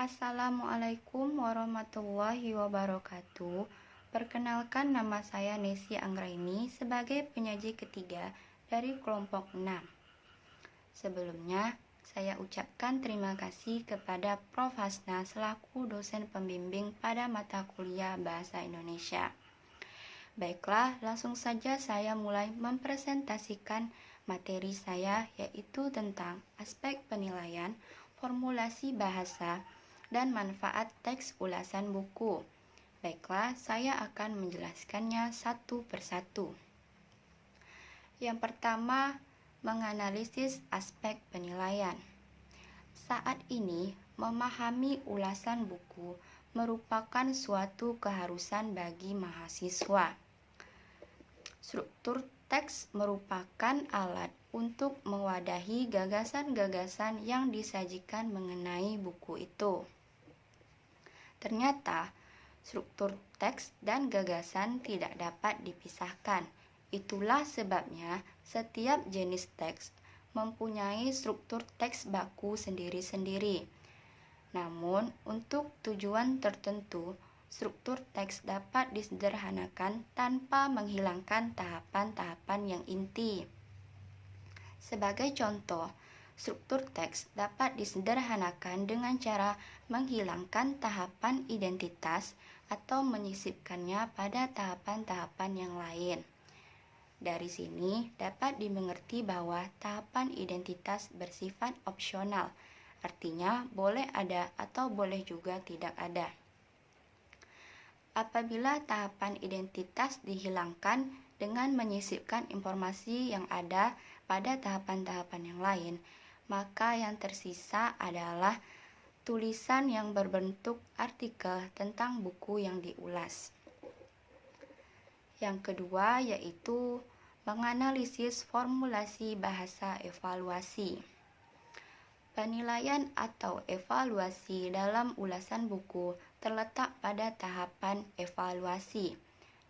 Assalamualaikum warahmatullahi wabarakatuh. Perkenalkan, nama saya Nesi Anggraini sebagai penyaji ketiga dari kelompok 6. Sebelumnya, saya ucapkan terima kasih kepada Prof. Hasna selaku dosen pembimbing pada mata kuliah Bahasa Indonesia. Baiklah, langsung saja saya mulai mempresentasikan materi saya, yaitu tentang aspek penilaian, formulasi bahasa, dan manfaat teks ulasan buku. Baiklah, saya akan menjelaskannya satu persatu. Yang pertama, menganalisis aspek penilaian. Saat ini, memahami ulasan buku merupakan suatu keharusan bagi mahasiswa. Struktur teks merupakan alat untuk mewadahi gagasan-gagasan yang disajikan mengenai buku itu. Ternyata, struktur teks dan gagasan tidak dapat dipisahkan. Itulah sebabnya setiap jenis teks mempunyai struktur teks baku sendiri-sendiri. Namun, untuk tujuan tertentu, struktur teks dapat disederhanakan tanpa menghilangkan tahapan-tahapan yang inti. Sebagai contoh, struktur teks dapat disederhanakan dengan cara menghilangkan tahapan identitas atau menyisipkannya pada tahapan-tahapan yang lain. Dari sini dapat dimengerti bahwa tahapan identitas bersifat opsional, artinya boleh ada atau boleh juga tidak ada. Apabila tahapan identitas dihilangkan dengan menyisipkan informasi yang ada pada tahapan-tahapan yang lain, maka yang tersisa adalah tulisan yang berbentuk artikel tentang buku yang diulas. Yang kedua yaitu menganalisis formulasi bahasa evaluasi. Penilaian atau evaluasi dalam ulasan buku terletak pada tahapan evaluasi.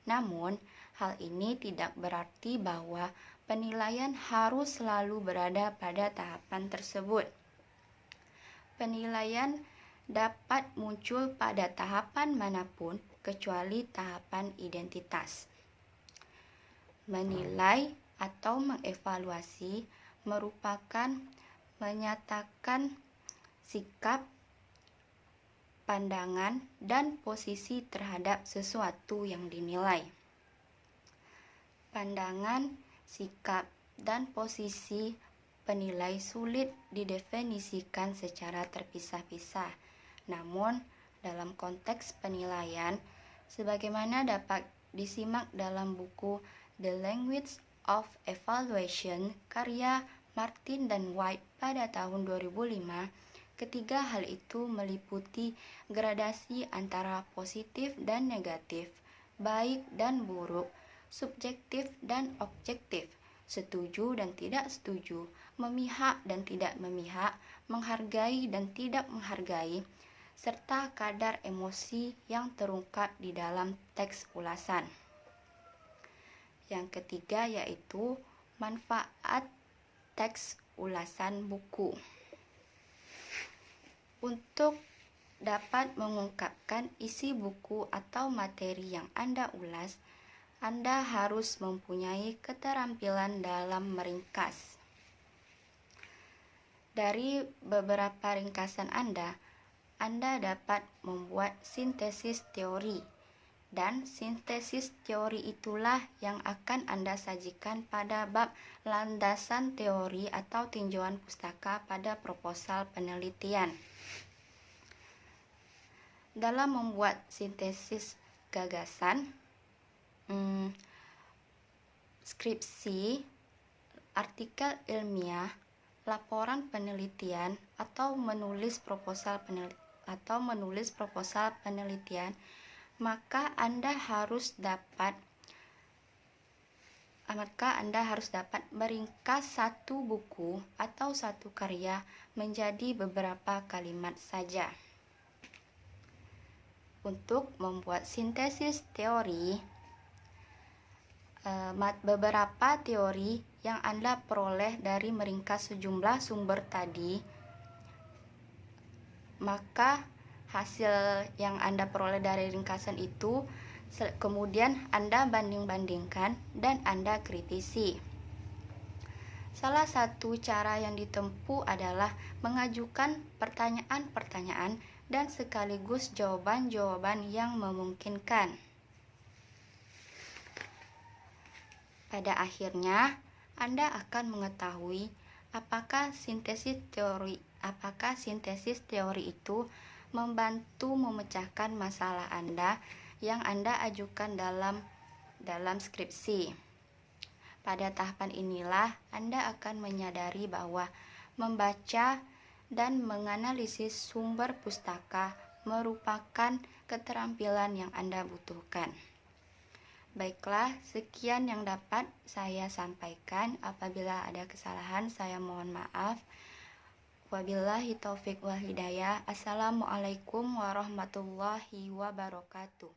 Namun, hal ini tidak berarti bahwa penilaian harus selalu berada pada tahapan tersebut. Penilaian dapat muncul pada tahapan manapun kecuali tahapan identitas. Menilai atau mengevaluasi merupakan menyatakan sikap, pandangan, dan posisi terhadap sesuatu yang dinilai. Pandangan, sikap, dan posisi penilai sulit didefinisikan secara terpisah-pisah. Namun, dalam konteks penilaian, sebagaimana dapat disimak dalam buku The Language of Evaluation karya Martin dan White pada tahun 2005, ketiga hal itu meliputi gradasi antara positif dan negatif, baik dan buruk, subjektif dan objektif, setuju dan tidak setuju, memihak dan tidak memihak, menghargai dan tidak menghargai, serta kadar emosi yang terungkap di dalam teks ulasan. Yang ketiga yaitu manfaat teks ulasan buku. Untuk dapat mengungkapkan isi buku atau materi yang Anda ulas, Anda harus mempunyai keterampilan dalam meringkas. Dari beberapa ringkasan Anda dapat membuat sintesis teori, dan sintesis teori itulah yang akan Anda sajikan pada bab landasan teori atau tinjauan pustaka pada proposal penelitian. Dalam membuat sintesis gagasan, skripsi, artikel ilmiah, laporan penelitian, atau menulis proposal penelitian, maka Anda harus dapat meringkas satu buku atau satu karya menjadi beberapa kalimat saja. Untuk membuat sintesis teori, beberapa teori yang Anda peroleh dari meringkas sejumlah sumber tadi, maka hasil yang Anda peroleh dari ringkasan itu, kemudian Anda banding-bandingkan dan Anda kritisi. Salah satu cara yang ditempuh adalah mengajukan pertanyaan-pertanyaan dan sekaligus jawaban-jawaban yang memungkinkan. Pada akhirnya, Anda akan mengetahui apakah sintesis teori itu membantu memecahkan masalah Anda yang Anda ajukan dalam skripsi. Pada tahapan inilah Anda akan menyadari bahwa membaca dan menganalisis sumber pustaka merupakan keterampilan yang Anda butuhkan. Baiklah, sekian yang dapat saya sampaikan. Apabila ada kesalahan, saya mohon maaf. Wabillahi taufiq wal hidayah. Assalamualaikum warahmatullahi wabarakatuh.